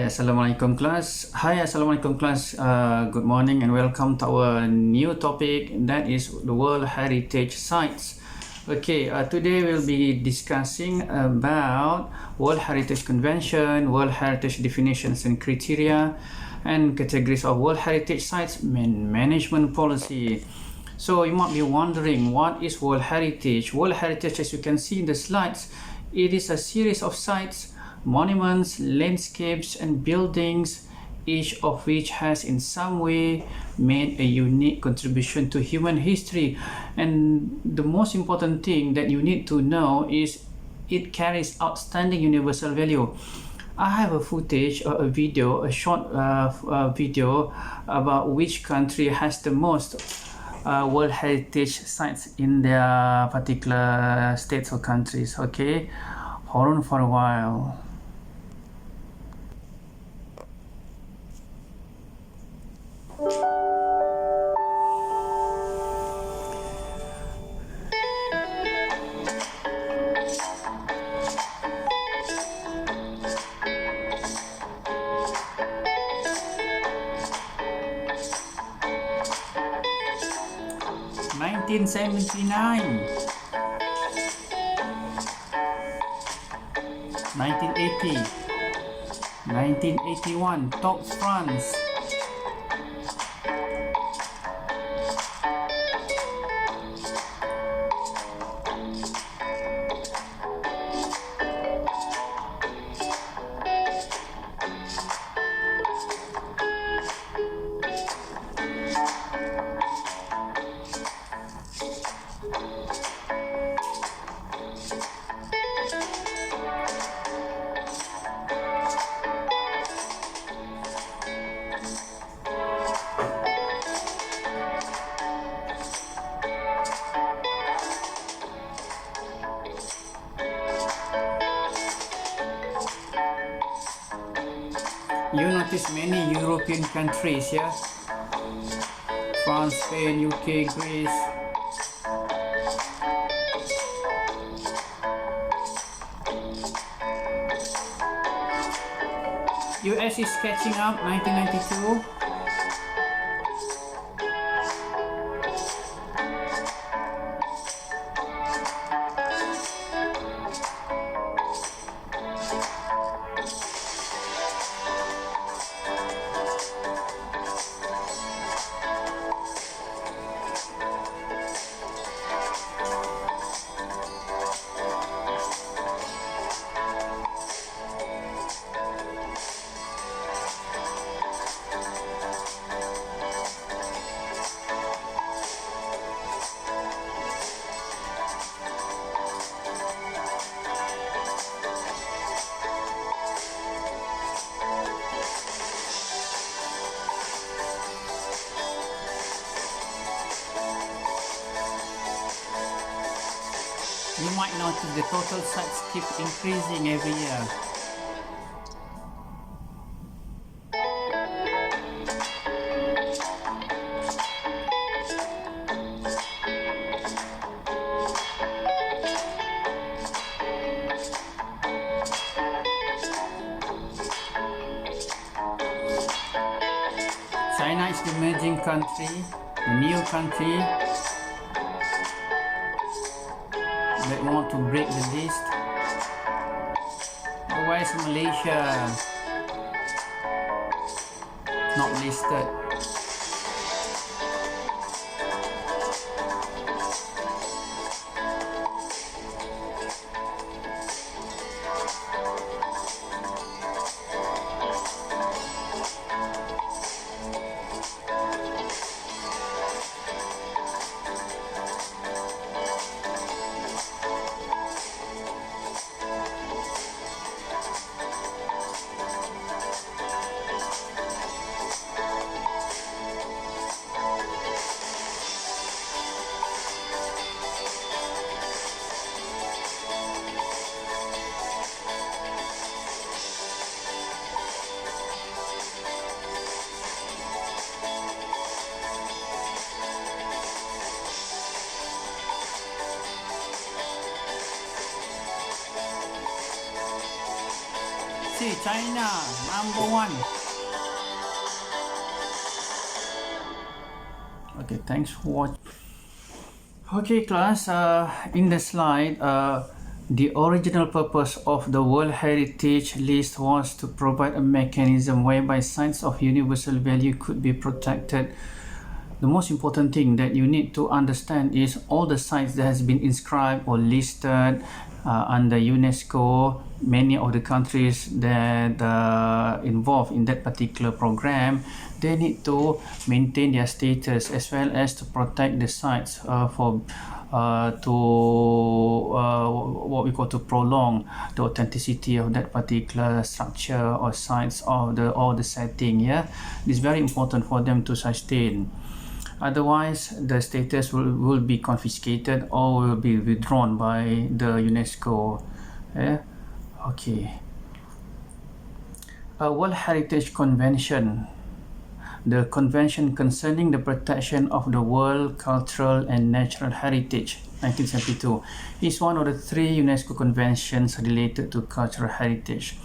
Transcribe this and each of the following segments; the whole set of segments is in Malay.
Assalamualaikum class. Good morning and welcome to our new topic, that is the World Heritage Sites. Okay, today we'll be discussing about World Heritage Convention, World Heritage definitions and criteria, and categories of World Heritage Sites and management policy. So you might be wondering, what is World Heritage? World Heritage, as you can see in the slides, it is a series of sites, monuments, landscapes, and buildings, each of which has in some way made a unique contribution to human history. And the most important thing that you need to know is it carries outstanding universal value. I have a footage or a video, a short video about which country has the most World Heritage sites in their particular states or countries. Okay, hold on for a while. In 1979, 1980, 1981, Tours France, 'You notice many European countries, yeah? France, Spain, UK, Greece. US is catching up, 1992. You might notice the total sites keep increasing every year. China is the emerging country, the new country that want to break the list. Why is Malaysia not listed? China, number one. Okay, thanks for watching. Okay, class, in the slide, the original purpose of the World Heritage List was to provide a mechanism whereby sites of universal value could be protected. The most important thing that you need to understand is all the sites that has been inscribed or listed under UNESCO. Many of the countries that involved in that particular program, they need to maintain their status as well as to protect the sites what we call to prolong the authenticity of that particular structure or sites of the setting. Yeah, it's very important for them to sustain. Otherwise, the status will be confiscated or will be withdrawn by the UNESCO. Yeah? Okay. A World Heritage Convention. The Convention Concerning the Protection of the World Cultural and Natural Heritage, 1972, is one of the 3 UNESCO conventions related to cultural heritage.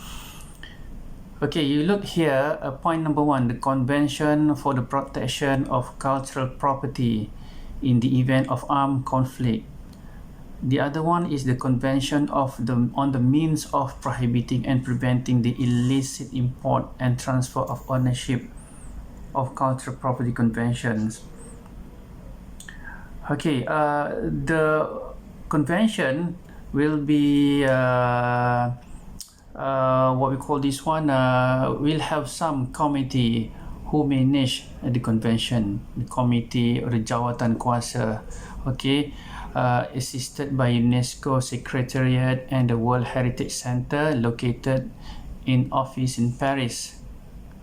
Okay, you look here, point number 1, the Convention for the Protection of Cultural Property in the event of armed conflict. The other one is the Convention on the means of prohibiting and preventing the illicit import and transfer of ownership of cultural property conventions. Okay, the convention will be what we call this one, will have some committee who manage the convention, the committee or the jawatan kuasa, okay, assisted by UNESCO Secretariat and the World Heritage Center located in office in Paris.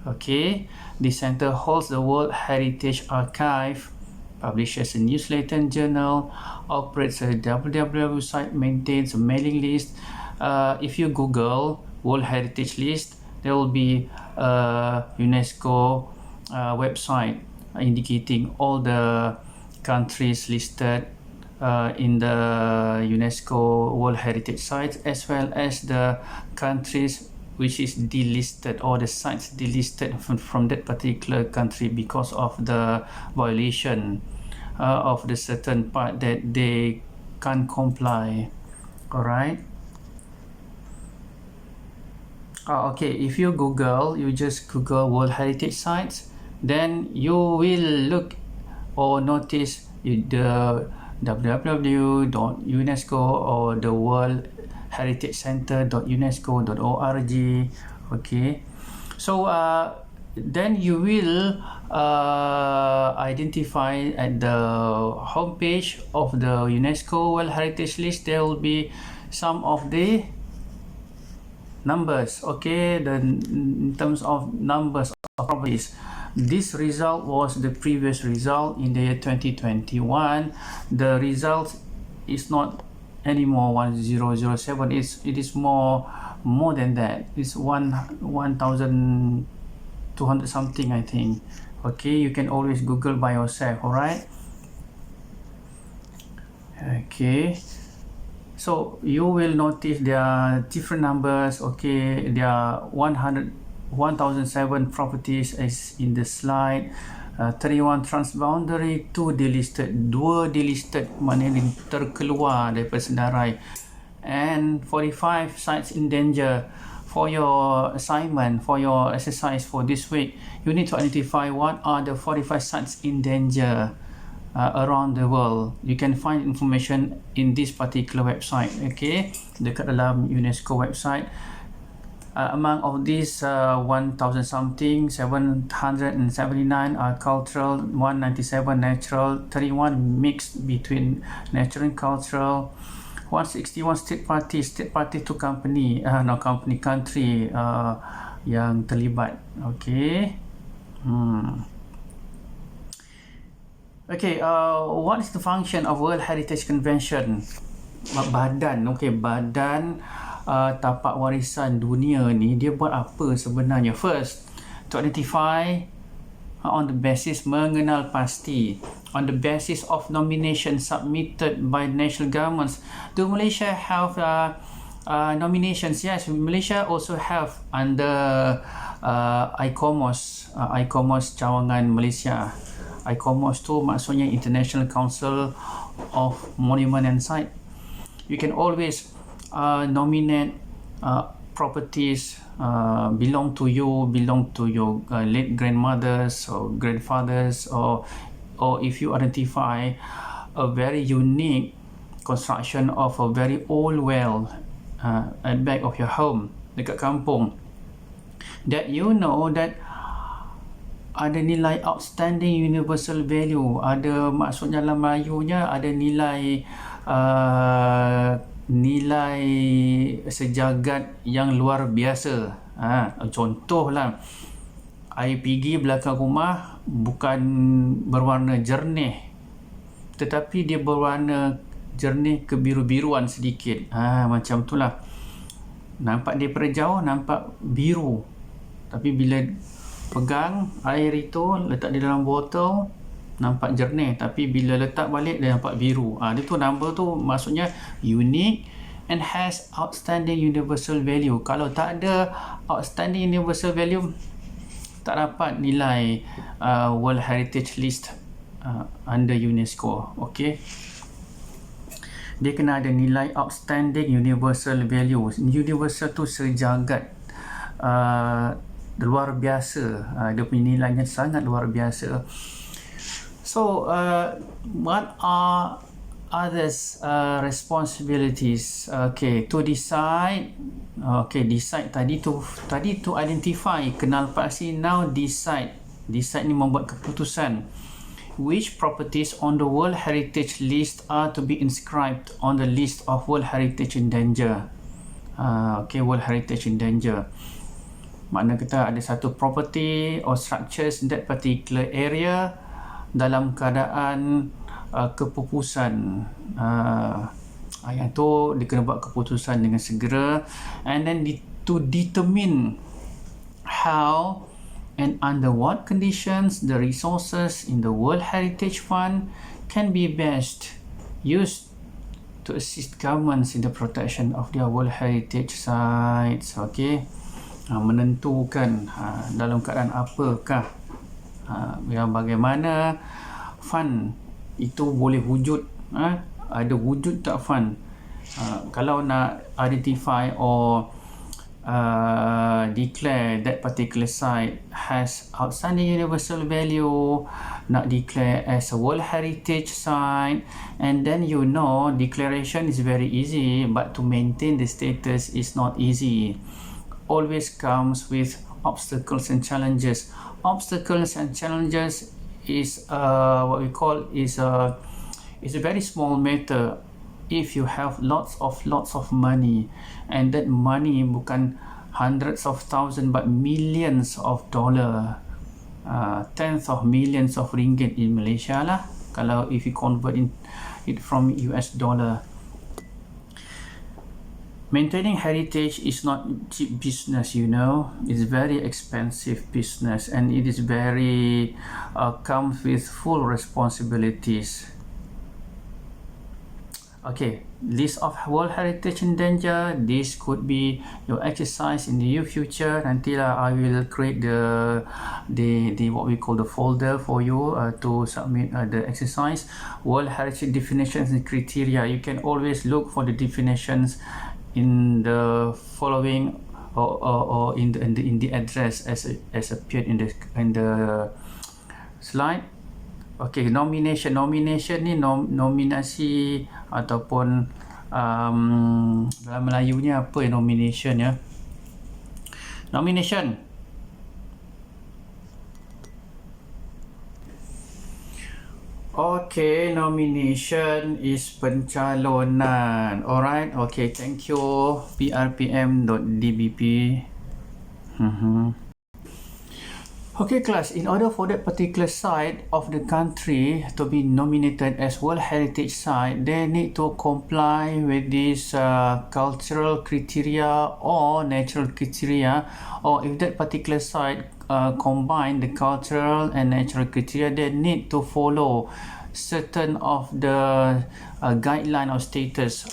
Okay, the center holds the World Heritage Archive, publishes a newsletter and journal, operates a www site, maintains a mailing list. If you Google World Heritage List, there will be a UNESCO website indicating all the countries listed in the UNESCO World Heritage Site, as well as the countries which is delisted or the sites delisted from that particular country because of the violation of the certain part that they can't comply. Alright. Okay, if you Google, you just Google World Heritage Sites, then you will look or notice the www.unesco or the World Heritage Center.unesco.org. Okay, so then you will identify at the homepage of the UNESCO World Heritage List. There will be some of the numbers, okay, in terms of numbers of properties. This result was the previous result in the year 2021. The result is not anymore 1007. It is more than that. It's 1200 something, I think. Okay, you can always Google by yourself. All right. Okay, so you will notice there are different numbers. Okay, there are 1007 properties as in the slide. 31 transboundary, 2 delisted, 2 delisted maknanya terkeluar daripada senarai, and 45 sites in danger. For your assignment, for your exercise for this week, you need to identify what are the 45 sites in danger around the world. You can find information in this particular website, okay, dekat dalam UNESCO website. Among of these 1000 something, 779 are cultural, 197 natural, 31 mixed between natural and cultural, 161 state party to company, country yang terlibat. Okay. Okay, what is the function of World Heritage Convention? Badan, okay, badan tapak warisan dunia ni dia buat apa sebenarnya? First, to identify on the basis mengenal pasti, on the basis of nomination submitted by national governments. Do Malaysia have Nominations, yes, Malaysia also have under ICOMOS, ICOMOS Cawangan Malaysia. ICOMOS tu maksudnya International Council of Monument and Site. You can always nominate properties belong to you, belong to your late grandmothers or grandfathers, or if you identify a very unique construction of a very old well at back of your home dekat kampung, that you know that ada nilai outstanding universal value, ada maksudnya dalam Melayunya ada nilai nilai sejagat yang luar biasa. Contohlah, air pergi belakang rumah bukan berwarna jernih, tetapi dia berwarna jernih kebiru-biruan sedikit. Macam itulah. Nampak dia pada jauh nampak biru, tapi bila pegang air itu, letak di dalam botol, nampak jernih, tapi bila letak balik dia nampak biru. Dia tu number tu maksudnya unique and has outstanding universal value. Kalau tak ada outstanding universal value, tak dapat nilai World Heritage List under UNESCO. Okay, dia kena ada nilai outstanding universal value. Universal tu sejagat, luar biasa, dia punya nilainya sangat luar biasa. So what are others responsibilities? Okay, to decide. Okay, decide tadi to identify, kenal pasti. Now decide ni membuat keputusan. Which properties on the World Heritage List are to be inscribed on the list of World Heritage in Danger? Okay, World Heritage in Danger. Makna kita ada satu property or structures in that particular area dalam keadaan kepupusan. Yang tu dia kena buat keputusan dengan segera, and then to determine how and under what conditions the resources in the World Heritage Fund can be best used to assist governments in the protection of their World Heritage sites. Okay, menentukan dalam keadaan apakah, bagaimana fund itu boleh wujud, ada wujud tak fund. Kalau nak identify or declare that particular site has outstanding universal value, nak declare as a World Heritage Site, and then you know declaration is very easy, but to maintain the status is not easy. Always comes with obstacles and challenges. Obstacles and challenges is what we call is a very small matter. If you have lots of money, and that money bukan hundreds of thousands but millions of dollar, tens of millions of ringgit in Malaysia lah, kalau if you convert it from US dollar. Maintaining heritage is not cheap business, you know. It's very expensive business, and it is very comes with full responsibilities. Okay, list of World Heritage in Danger. This could be your exercise in the near future. Nantilah I will create the what we call the folder for you to submit the exercise. World Heritage definitions and criteria. You can always look for the definitions in the following or in the address as appeared in the slide. Okay, nomination ni nominasi ataupun dalam Melayunya apa nomination ya? Nomination. Okay, nomination is pencalonan. Alright, okay, thank you prpm.dbp. Okay class, in order for that particular site of the country to be nominated as World Heritage Site, they need to comply with this cultural criteria or natural criteria, or if that particular site combine the cultural and natural criteria, they need to follow certain of the guideline of status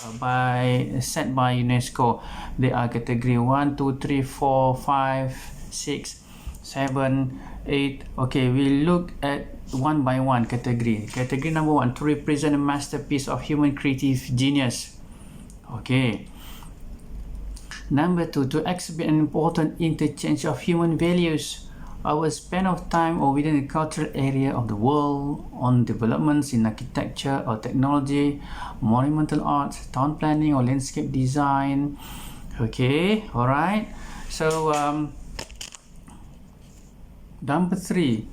set by UNESCO. They are category 1, 2, 3, 4, 5, 6, 7, 8. Okay, we look at one by one category. Category number 1, to represent a masterpiece of human creative genius. Okay. Number 2, to exhibit an important interchange of human values. Our span of time or within the cultural area of the world on developments in architecture or technology, monumental arts, town planning or landscape design. Okay, alright. So, number 3,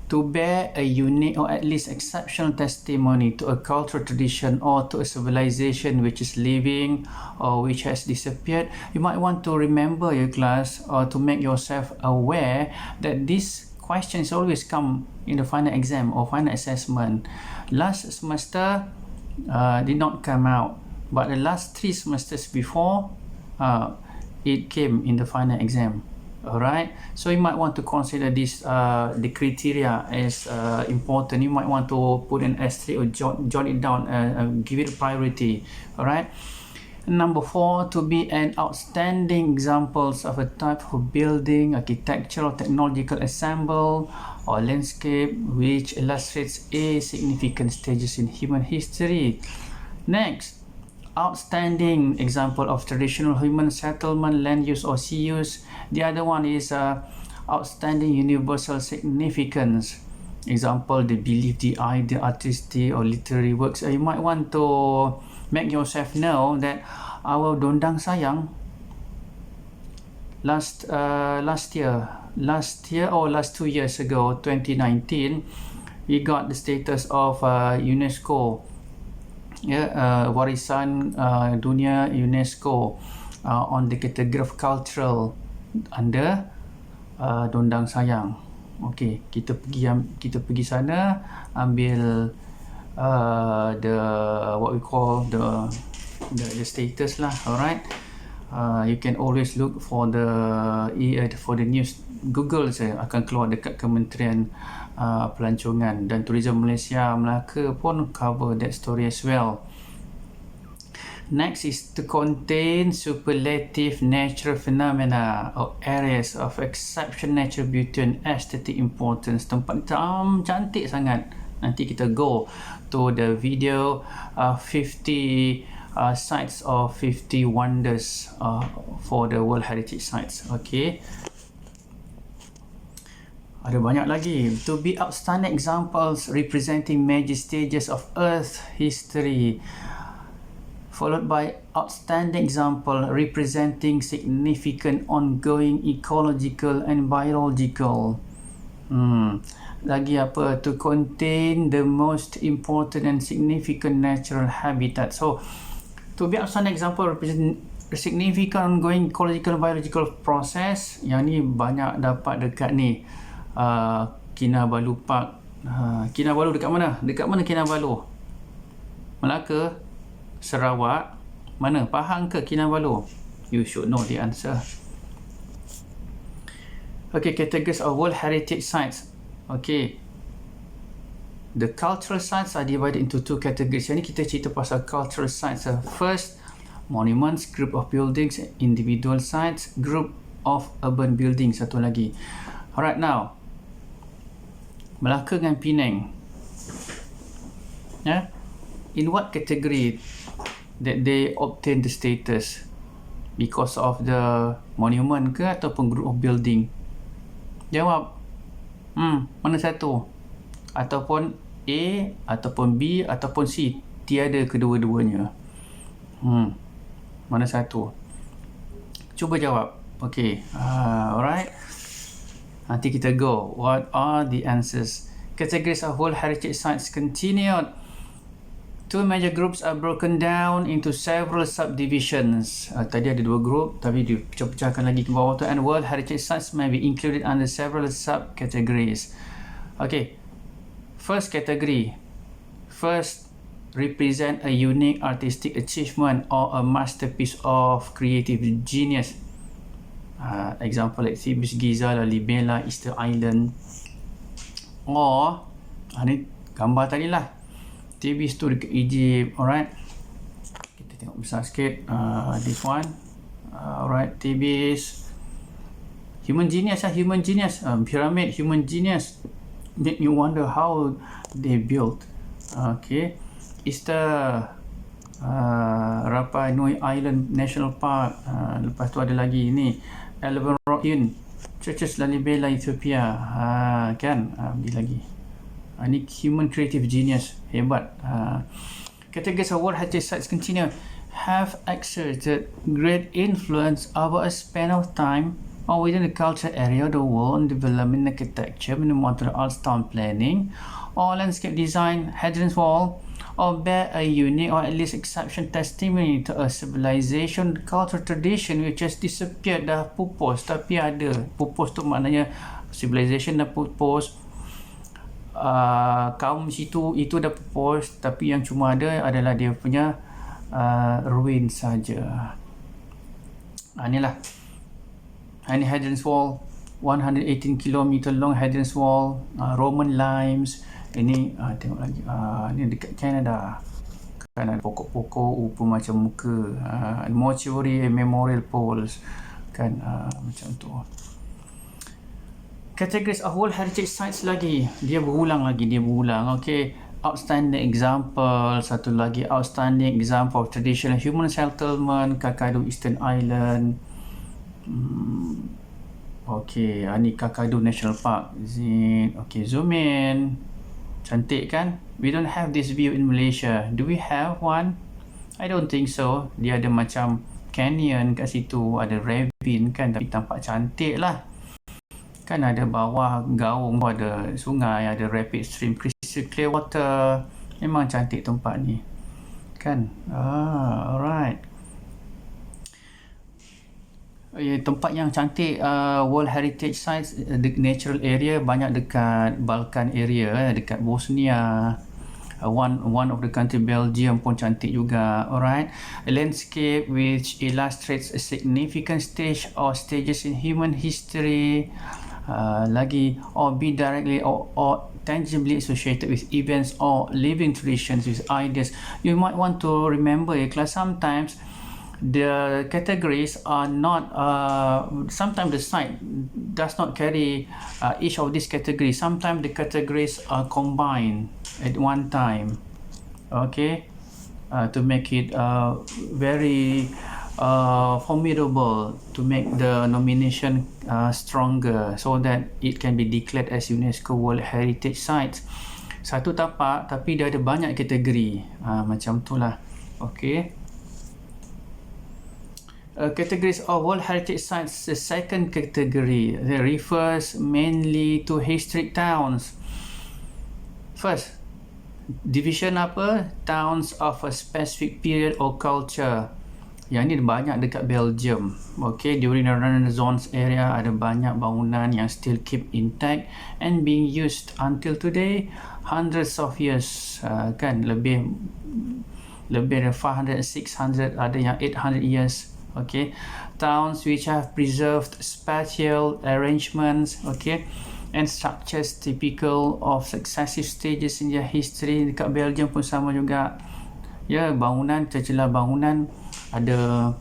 to bear a unique or at least exceptional testimony to a cultural tradition or to a civilization which is living or which has disappeared. You might want to remember your class or to make yourself aware that these questions always come in the final exam or final assessment. Last semester did not come out, but the last 3 semesters before it came in the final exam. Alright, so you might want to consider this the criteria as important. You might want to put an asterisk or jot it down, give it a priority. Alright, number 4, to be an outstanding examples of a type of building, architectural, technological ensemble or landscape which illustrates a significant stages in human history. Next, outstanding example of traditional human settlement, land use or sea use. The other one is outstanding universal significance. Example, the belief, the idea, artistic or literary works. You might want to make yourself know that our Dondang Sayang last year or last 2 years ago, 2019, we got the status of UNESCO. Warisan Dunia UNESCO on the category of cultural under Dondang Sayang. Okay, kita pergi sana ambil the what we call the status lah. Alright, you can always look for the news. Google saya akan keluar dekat Kementerian Pelancongan dan Tourism Malaysia Melaka pun cover that story as well. Next is to contain superlative natural phenomena or areas of exceptional natural beauty and aesthetic importance. Tempat cantik sangat. Nanti kita go to the video 50 sites or 50 wonders for the World Heritage Sites. Okay. Ada banyak lagi. To be outstanding examples representing major stages of Earth history, followed by outstanding example representing significant ongoing ecological and biological. Lagi apa? To contain the most important and significant natural habitat. So, to be outstanding example represent significant ongoing ecological and biological process. Yang ni banyak dapat dekat ni. Kinabalu Park. Kinabalu dekat mana? Dekat mana Kinabalu? Melaka? Sarawak? Mana? Pahang ke Kinabalu? You should know the answer. Okay, categories of World Heritage Sites. Okay. The cultural sites are divided into 2 categories. Yang ni kita cerita pasal cultural sites. First, monuments, group of buildings, individual sites, group of urban buildings. Satu lagi. Alright, now. Melaka dengan Penang. Yeah? In what category that they obtain the status? Because of the monument ke ataupun group of building? Jawab. Mana satu? Ataupun A, ataupun B, ataupun C. Tiada kedua-duanya. Mana satu? Cuba jawab. Okay. Alright. Nanti kita go. What are the answers? Categories of World Heritage Sites continued. 2 major groups are broken down into several subdivisions. Tadi ada 2 group, tapi dipecah-pecahkan lagi ke bawah tu. And World Heritage Sites may be included under several subcategories. Okay. First category. First, represent a unique artistic achievement or a masterpiece of creative genius. Example like Thebes, Giza, Lalibela, Easter Island. Or, ni gambar tadi lah. TBs tu dekat Egypt. Alright, kita tengok besar sikit. This one. Alright, TBs. Human genius lah, human genius. Pyramid, human genius. Make me wonder how they built. Okay, Easter, Rapa Nui Island National Park. Lepas tu ada lagi ni, Eleven Rock Yun, Churches Lalibela, Ethiopia. Kan, ni lagi. Ni human creative genius, hebat. Categories of World Heritage Sites continue have exerted great influence over a span of time or within the cultural area of the world on development, architecture, modern arts, town planning, or landscape design, Hadrian's Wall, or bear a unique or at least exception testimony to a civilization, cultural tradition which has disappeared, dah pupus, tapi ada. Pupus tu maknanya civilization dah pupus, kaum situ itu dah pupus, tapi yang cuma ada adalah dia punya ruin saja. Inilah. Ini Hadrian's Wall, 118 km long Hadrian's Wall, Roman limes. Ini tengok lagi, ni dekat Canada kan, ada pokok-pokok rupa macam muka, mortuary and memorial poles kan, macam tu. Categories of World Heritage Sites lagi, dia berulang. Okay, outstanding example, satu lagi outstanding example of traditional human settlement, Kakadu Eastern Island. Okay, ni Kakadu National Park. Okay, zoom in. Cantik kan? We don't have this view in Malaysia. Do we have one? I don't think so. Dia ada macam canyon kat situ, ada ravine kan, tapi tampak cantik lah. Kan ada bawah gaung, ada sungai, ada rapid stream, crystal clear water. Memang cantik tempat ni. Kan? Alright. Tempat yang cantik World Heritage Sites, the natural area banyak dekat Balkan area, dekat Bosnia, one of the country, Belgium pun cantik juga. Alright, a landscape which illustrates a significant stage or stages in human history, lagi, or be directly or tangibly associated with events or living traditions, with ideas. You might want to remember, class, sometimes the categories are not, sometimes the site does not carry each of these categories. Sometimes the categories are combined at one time, okay, to make it very formidable, to make the nomination stronger, so that it can be declared as UNESCO World Heritage Sites. Satu tapak tapi dia ada banyak kategori, macam tu lah. Okay, categories of World Heritage Sites. The second category refers mainly to historic towns. First, division apa? Towns of a specific period or culture. Yang ni banyak dekat Belgium. Okay, during the Renaissance area ada banyak bangunan yang still keep intact and being used until today. Hundreds of years, kan, lebih dari 500, 600, ada yang 800 years. Okay, towns which have preserved spatial arrangements, okay, and structures typical of successive stages in their history. Dekat Belgium pun sama juga. Ya, bangunan, tercelah bangunan, ada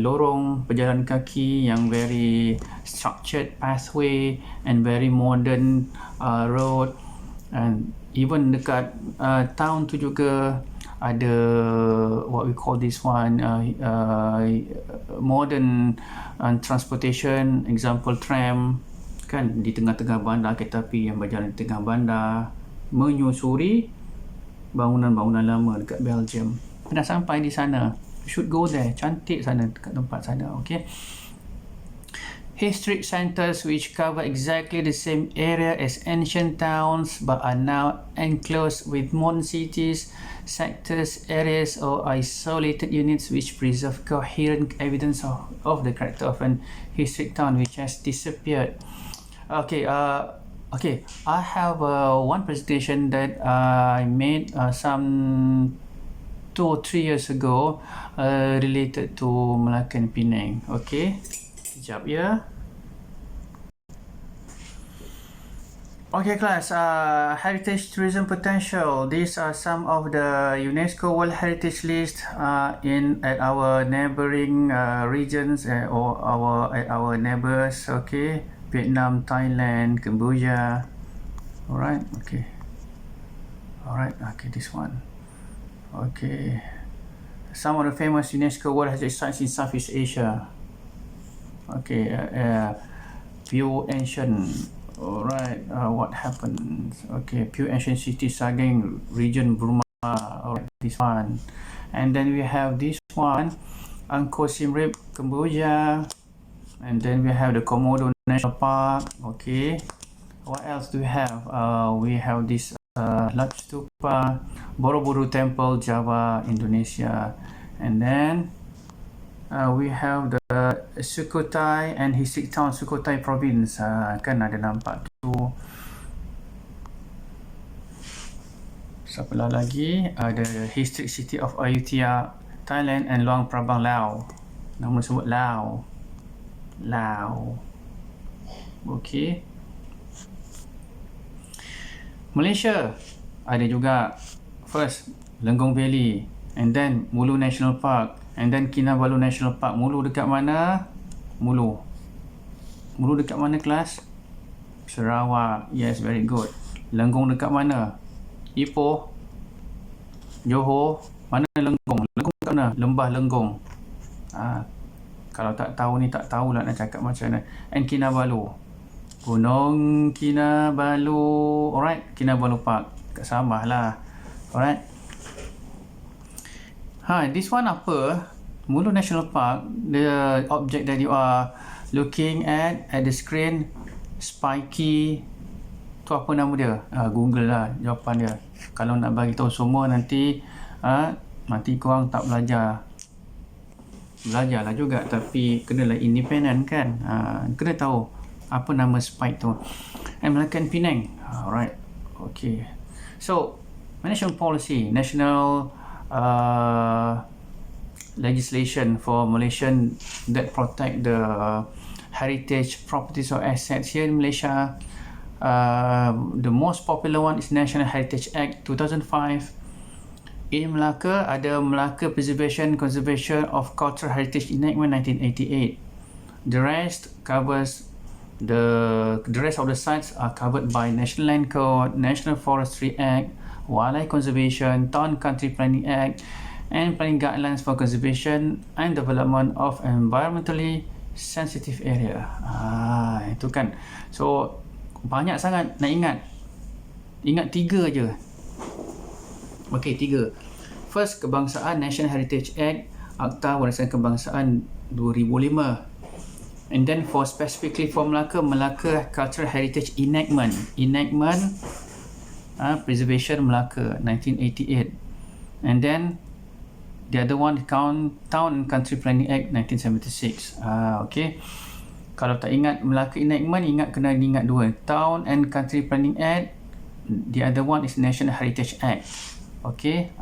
lorong pejalan kaki yang very structured pathway and very modern road, and even dekat town tu juga ada what we call this one, modern transportation, example tram kan, di tengah-tengah bandar, kereta api yang berjalan di tengah bandar menyusuri bangunan-bangunan lama dekat Belgium. Pernah sampai di sana, should go there, cantik sana dekat tempat sana. Okay, historic centers which cover exactly the same area as ancient towns but are now enclosed with modern cities, sectors, areas, or isolated units which preserve coherent evidence of the character of an historic town which has disappeared. Okay, I have one presentation that I made some 2 or 3 years ago related to Melaka and Penang. Okay, sekejap ya. Okay, class. Heritage tourism potential. These are some of the UNESCO World Heritage List at our neighboring regions or our neighbors. Okay, Vietnam, Thailand, Cambodia. All right. Okay. All right. Okay, this one. Okay. Some of the famous UNESCO World Heritage Sites in Southeast Asia. Okay. Few ancient. Alright, what happens? Okay, Pure Ancient City, Sagaing region, Burma. Alright, this one. And then we have this one, Angkor Siem Reap, Cambodia. And then we have the Komodo National Park. Okay, what else do we have? We have this Lat Stupa, Borobudur Temple, Java, Indonesia. And then we have the Sukhothai and Historic Town Sukhothai Province. Kan ada nampak tu. Siapa lagi? The Historic City of Ayutthaya, Thailand, and Luang Prabang, Laos. Nama sebut Laos. Okay. Malaysia ada juga. First, Lenggong Valley, and then Mulu National Park, and then Kinabalu National Park. Mulu dekat mana? Mulu dekat mana, kelas? Sarawak. Yes, very good. Lenggong dekat mana? Ipoh, Johor. Mana Lenggong? Lenggong dekat mana? Lembah Lenggong. Kalau tak tahu ni, tak tahulah nak cakap macam mana. And Kinabalu, Gunung Kinabalu. Alright, Kinabalu Park kat Sabah lah. Alright. This one apa? Mulu National Park, the object that you are looking at the screen, spiky, tu apa nama dia? Google lah jawapan dia. Kalau nak bagi tahu semua nanti korang tak belajar. Belajarlah juga, tapi kenalah independent kan. Kena tahu apa nama spike tu. And Melaka and Penang. Alright. Okay. So, national policy, national legislation for Malaysian that protect the heritage properties or assets here in Malaysia. The most popular one is National Heritage Act 2005. In Melaka ada Melaka Preservation Conservation of Cultural Heritage Enactment 1988. The rest of the sites are covered by National Land Code, National Forestry Act, Wildlife Conservation, Town Country Planning Act, and Planning Guidelines for Conservation and Development of Environmentally Sensitive Area. Itu kan. So, banyak sangat nak ingat. Ingat 3 je. Okay, 3. First, Kebangsaan, National Heritage Act, Akta Warisan Kebangsaan 2005. And then for specifically for Melaka, Melaka Cultural Heritage Enactment. Preservation Melaka 1988. And then the other one, Town and Country Planning Act 1976. Okay. Kalau tak ingat Melaka Enactment, kena ingat 2. Town and Country Planning Act. The other one is National Heritage Act. Okay.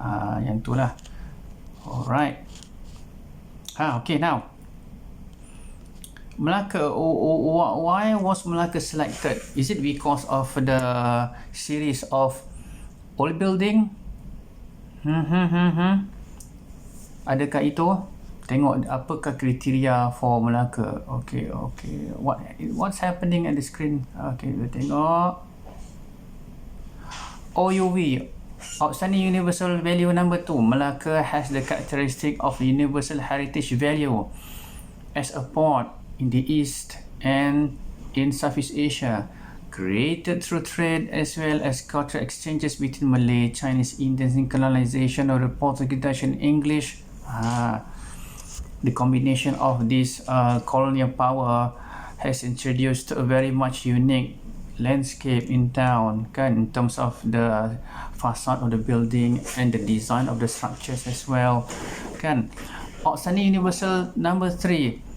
Yang tu lah. Alright. Okay, now. Melaka, why was Melaka selected? Is it because of the series of old building? Adakah itu? Tengok apakah kriteria for Melaka. Okay. What's happening at the screen? Okay, kita tengok. OUV, Outstanding Universal Value number 2. Melaka has the characteristic of universal heritage value as a port in the East and in Southeast Asia, created through trade as well as cultural exchanges between Malay, Chinese, Indians, and colonization of the Portuguese, Dutch, and English. The combination of this colonial power has introduced a very much unique landscape in town, kan, in terms of the facade of the building and the design of the structures as well, kan. Outstanding Universal number 3.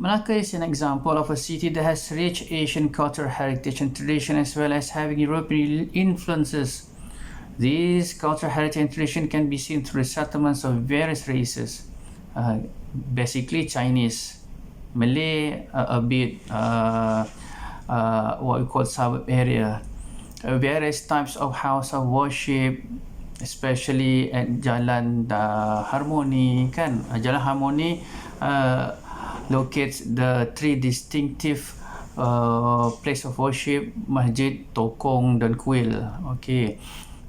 Melaka is an example of a city that has rich Asian cultural heritage and tradition as well as having European influences. These cultural heritage and tradition can be seen through the settlements of various races, basically Chinese, Malay, a bit what we call suburb area. Various types of house of worship, especially at Jalan Harmoni kan. Jalan Harmoni locates the three distinctive place of worship, masjid, tokong dan kuil. Okay.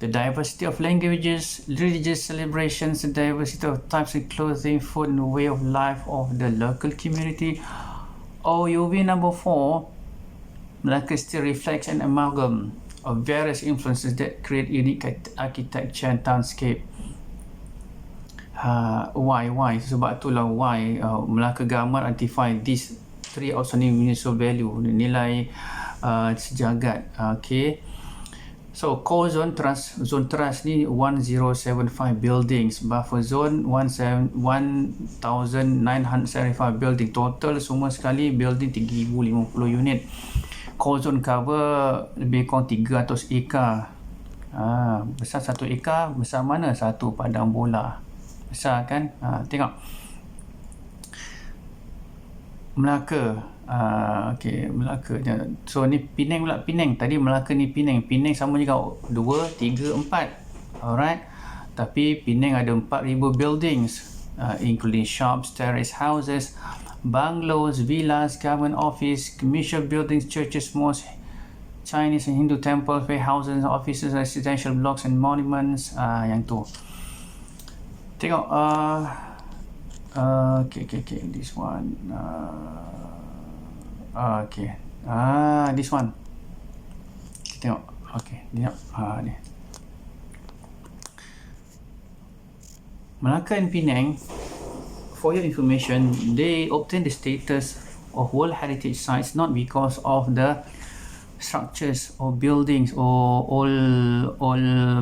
The diversity of languages, religious celebrations, the diversity of types of clothing, food and way of life of the local community. OUV number 4, Melaka still reflects an amalgam of various influences that create unique architecture and townscape. Why? Sebab itulah why Melaka Gamar identify these three outstanding universal value, nilai sejagat. Okay. So core zone trust ni 1075 buildings, buffer zone 1975 building, total semua sekali building 3050 unit. Core zone cover lebih kurang 300 ekar. Besar 1 ekar, besar mana satu padang bola. Besar kan? Tengok. Melaka. Okay, Melaka. So ni Penang pula. Penang. Tadi Melaka ni Penang. Penang sama juga 2, 3, 4. Alright. Tapi Penang ada 4,000 buildings. Including shops, terrace houses, bungalows, villas, government office, commercial buildings, churches, mosques, Chinese and Hindu temples, warehouses, offices, residential blocks and monuments. Yang tu. Tengok. Okay. This one. Okay. This one. Tengok. Okay. Ni. Melaka and Penang, for your information, they obtain the status of World Heritage Sites not because of the structures or buildings or all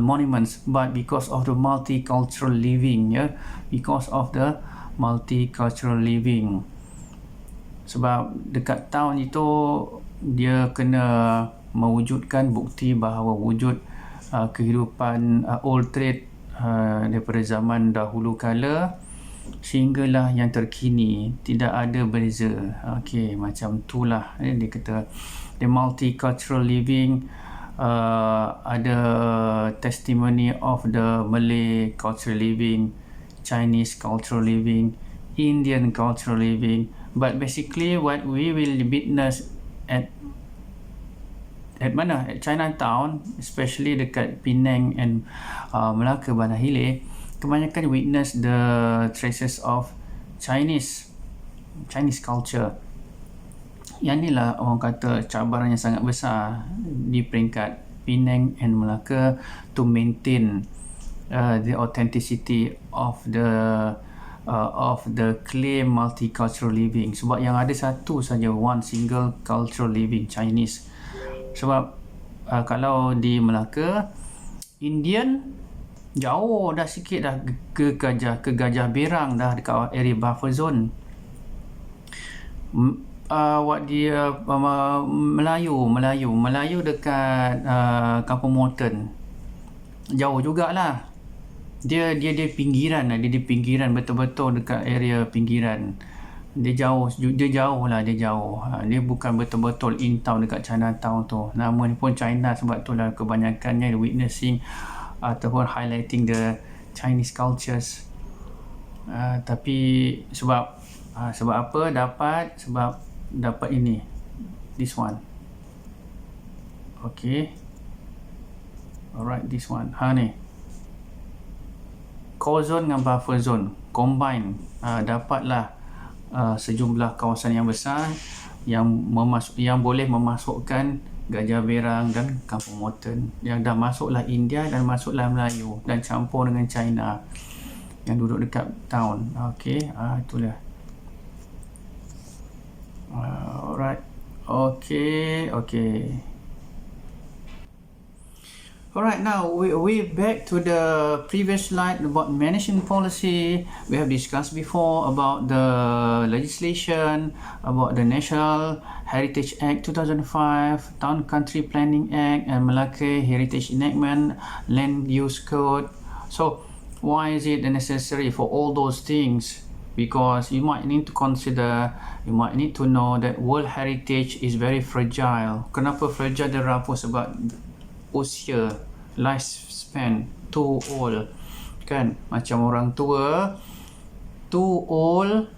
monuments, but because of the multicultural living. Because of the multicultural living. Sebab dekat town itu dia kena mewujudkan bukti bahawa wujud kehidupan old trade daripada zaman dahulu kala sehinggalah yang terkini, tidak ada beza. Okey, macam itulah dia kata the multicultural living. Ada testimony of the Malay cultural living, Chinese cultural living, Indian cultural living, but basically what we will witness at mana? At Chinatown, especially dekat Penang and Melaka Bandar Hilir, kebanyakan witness the traces of Chinese culture. Yang inilah orang kata cabaran yang sangat besar di peringkat Penang and Melaka to maintain the authenticity of the claim multicultural living. Sebab yang ada satu saja, one single cultural living, Chinese. Sebab kalau di Melaka, Indian jauh dah sikit dah ke Gajah Berang dah dekat area buffer zone. Melayu dekat Kampung Moreton jauh jugalah. Dia pinggiran betul-betul dekat area pinggiran. Dia jauh. Dia bukan betul-betul in town dekat Chinatown tu. Nama ni pun China sebab tu lah kebanyakannya witnessing ataupun highlighting the Chinese cultures. Tapi sebab apa sebab dapat ini, this one. Okay, alright, this one. Ni core zone dengan buffer zone combine, dapatlah sejumlah kawasan yang besar yang boleh memasukkan Gajah Berang dan Kampung Moreton, yang dah masuklah India dan masuklah Melayu dan campur dengan China yang duduk dekat town. Okey, itulah. Alright. Okay. Alright, now we back to the previous slide about management policy. We have discussed before about the legislation, about the National Heritage Act 2005, Town Country Planning Act, and Melaka Heritage Enactment, Land Use Code. So why is it necessary for all those things? because you might need to consider, you might need to know that World Heritage is very fragile. Kenapa fragile dia rapuh? Sebab usia, lifespan, too old kan. Macam orang tua, too old,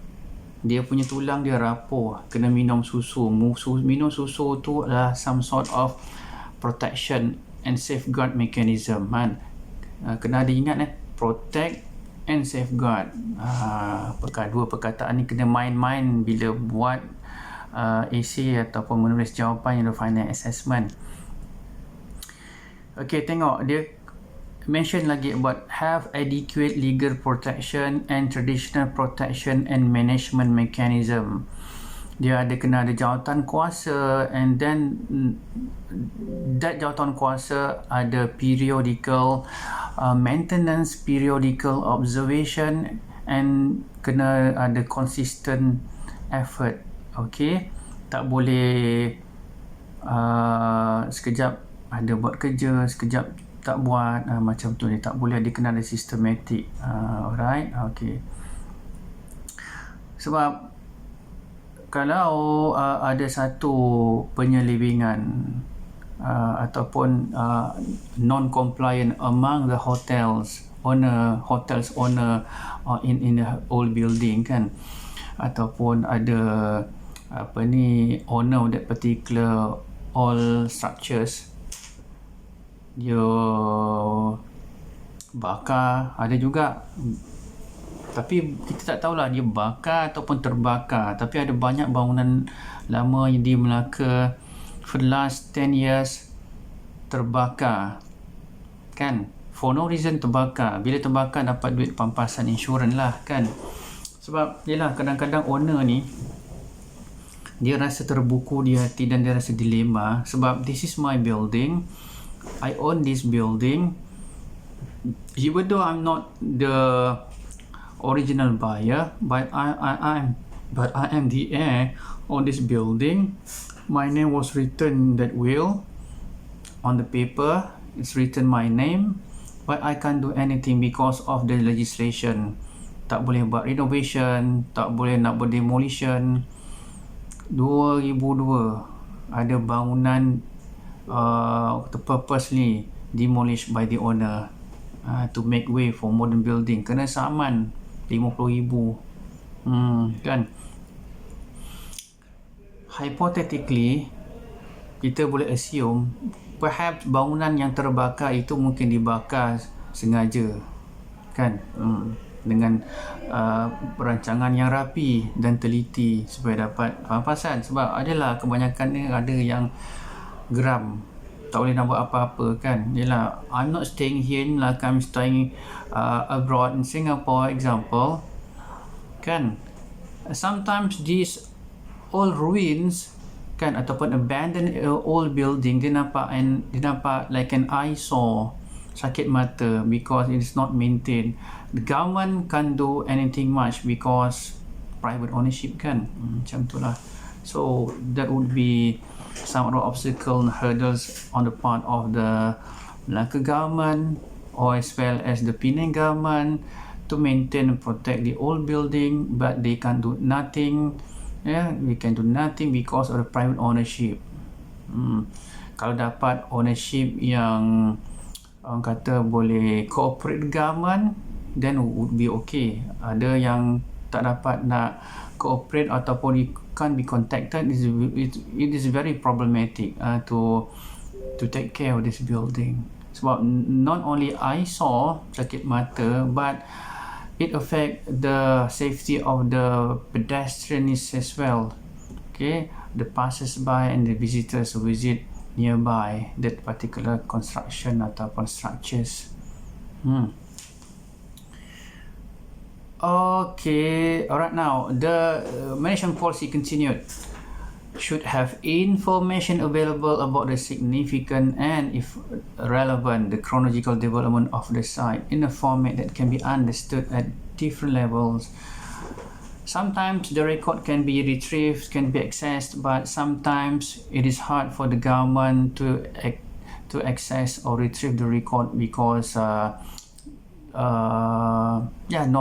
dia punya tulang dia rapuh, kena minum susu. Minum susu tu adalah some sort of protection and safeguard mechanism kan. Kena ada ingat protect and safeguard. Dua perkataan ni kena main-main bila buat essay ataupun menulis jawapan yang final assessment. Okay, tengok dia mention lagi about have adequate legal protection and traditional protection and management mechanism. Dia kena ada jawatan kuasa, and then that jawatan kuasa ada periodical maintenance, periodical observation, and kena ada consistent effort. Okay, tak boleh sekejap ada buat kerja, sekejap tak buat, macam tu dia tak boleh. Dia kena ada systematic. Alright, okay. Sebab kalau ada satu penyelewengan ataupun non-compliant among the hotels owner in the old building kan, ataupun ada owner of that particular all structures, dia bakar, ada juga. Tapi kita tak tahulah dia bakar ataupun terbakar. Tapi ada banyak bangunan lama yang di Melaka for the last 10 years terbakar kan, for no reason terbakar. Bila terbakar dapat duit pampasan insurans lah kan. Sebab yelah, kadang-kadang owner ni dia rasa terbuku di hati dan dia rasa dilema. Sebab this is my building, I own this building, even though I'm not the original buyer, but I am the heir on this building. My name was written in that will. On the paper, it's written my name, but I can't do anything because of the legislation. Tak boleh buat renovation, tak boleh nak buat demolition. 2002 ada bangunan purposely demolished by the owner to make way for modern building. Kena saman RM50,000 kan. Hypothetically, kita boleh assume perhaps bangunan yang terbakar itu mungkin dibakar sengaja kan, dengan perancangan yang rapi dan teliti supaya dapat pampasan. Sebab adalah kebanyakan ni ada yang geram, tak boleh nak buat apa-apa kan. Yelah, I'm not staying here in Melaka, I'm staying abroad in Singapore example kan. Sometimes these old ruins kan, ataupun abandoned old building, dia nampak like an eyesore, sakit mata, because it is not maintained. The government can't do anything much because private ownership kan. Macam tu lah. So that would be some of the obstacle and hurdles on the part of the Melaka government, or as well as the Penang government, to maintain and protect the old building, but they can't do nothing. We can do nothing because of the private ownership. Kalau dapat ownership yang orang kata boleh cooperate with government, then would be okay. Ada yang tak dapat nak cooperate ataupun it can't be contacted, it is very problematic to take care of this building. Sebab not only eyesore, sakit mata, but it affect the safety of the pedestrians as well. Okay, the passers-by and the visitors who visit nearby that particular construction ataupun structures. Okay, alright, now the management policy continued. Should have information available about the significant and, if relevant, the chronological development of the site in a format that can be understood at different levels. Sometimes the record can be retrieved, can be accessed, but sometimes it is hard for the government to access or retrieve the record because no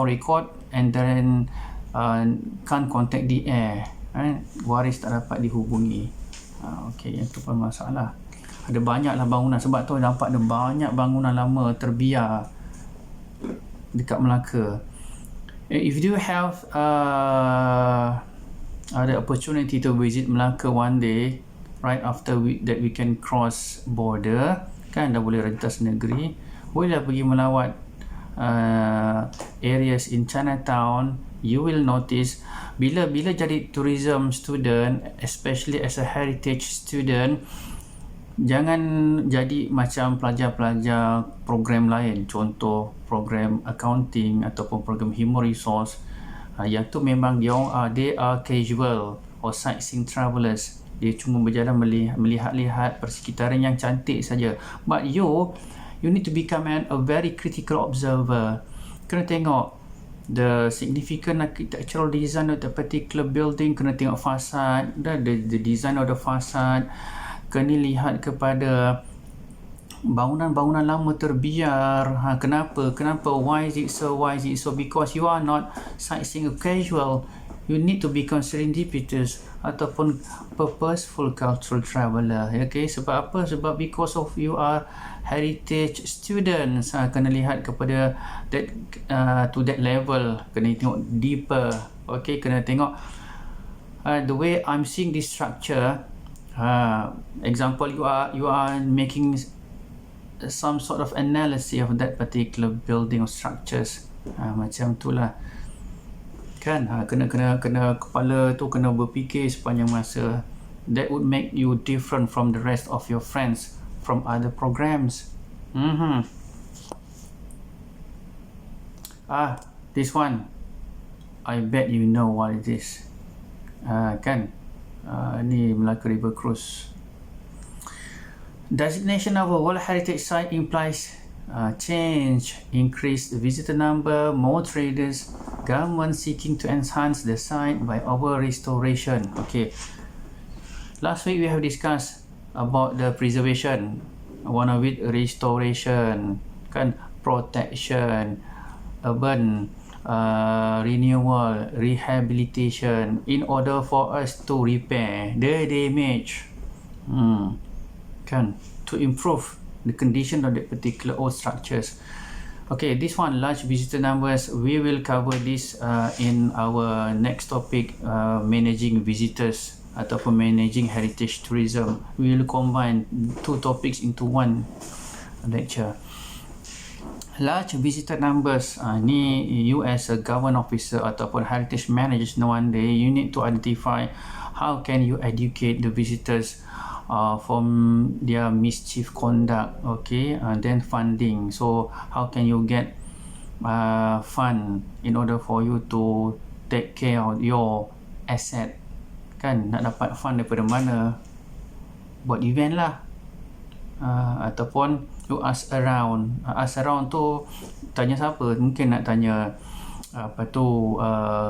record, and then can't contact the air, waris tak dapat dihubungi. Okey, yang tu pun masalah. Ada banyaklah bangunan, sebab tu nampak ada banyak bangunan lama terbiar dekat Melaka. If you have the opportunity to visit Melaka one day, right after that we can cross border, kan dah boleh rentas negeri, bolehlah pergi melawat areas in Chinatown. You will notice bila jadi tourism student, especially as a heritage student, jangan jadi macam pelajar-pelajar program lain, contoh program accounting ataupun program human resource, yang tu memang they are casual or sightseeing travelers. Dia cuma berjalan melihat-lihat persekitaran yang cantik saja. But you need to become a very critical observer. Kena tengok the significant architectural design of the particular building, kena tengok fasad, the design of the fasad, kena lihat kepada bangunan-bangunan lama terbiar. Kenapa? Why is it so? Because you are not sightseeing casual. You need to become serendipitous ataupun purposeful cultural traveller. Okay, sebab apa? Sebab because of you are heritage students, kena lihat kepada that to that level, kena tengok deeper. Okay, kena tengok the way I'm seeing this structure. Example, you are making some sort of analysis of that particular building or structures. Macam tu lah, kan? Kena kepala tu kena berfikir sepanjang masa. That would make you different from the rest of your friends from other programs. This one, I bet you know what it is. Kan? Ni Melaka River Cruise. Designation of a World Heritage Site implies change, increased visitor number, more traders, government seeking to enhance the site by over restoration. Okay, last week we have discussed about the preservation, one of it restoration, kan, protection, urban renewal, rehabilitation, in order for us to repair the damage, kan, to improve the condition of the particular old structures. Okay, this one, large visitor numbers, we will cover this in our next topic, managing visitors ataupun managing heritage tourism. We will combine two topics into one lecture. Large visitor numbers, ni you as a government officer ataupun heritage managers, one day you need to identify how can you educate the visitors from their mischief conduct. Okay, then funding. So how can you get fund in order for you to take care of your asset, kan? Nak dapat fund daripada mana? Buat event lah, ataupun you ask around. Ask around tu tanya siapa? Mungkin nak tanya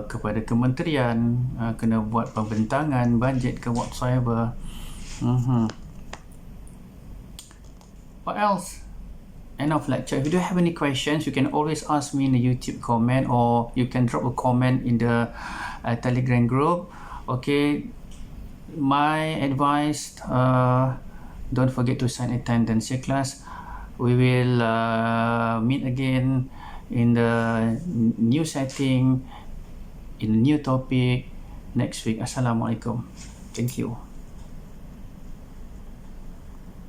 kepada kementerian, kena buat pembentangan bajet ke whatsoever. What else? End of lecture. If you do have any questions, you can always ask me in the YouTube comment, or you can drop a comment in the Telegram group. Okay, my advice, don't forget to sign attendance your class. We will meet again in the new setting, in a new topic next week. Assalamualaikum. Thank you.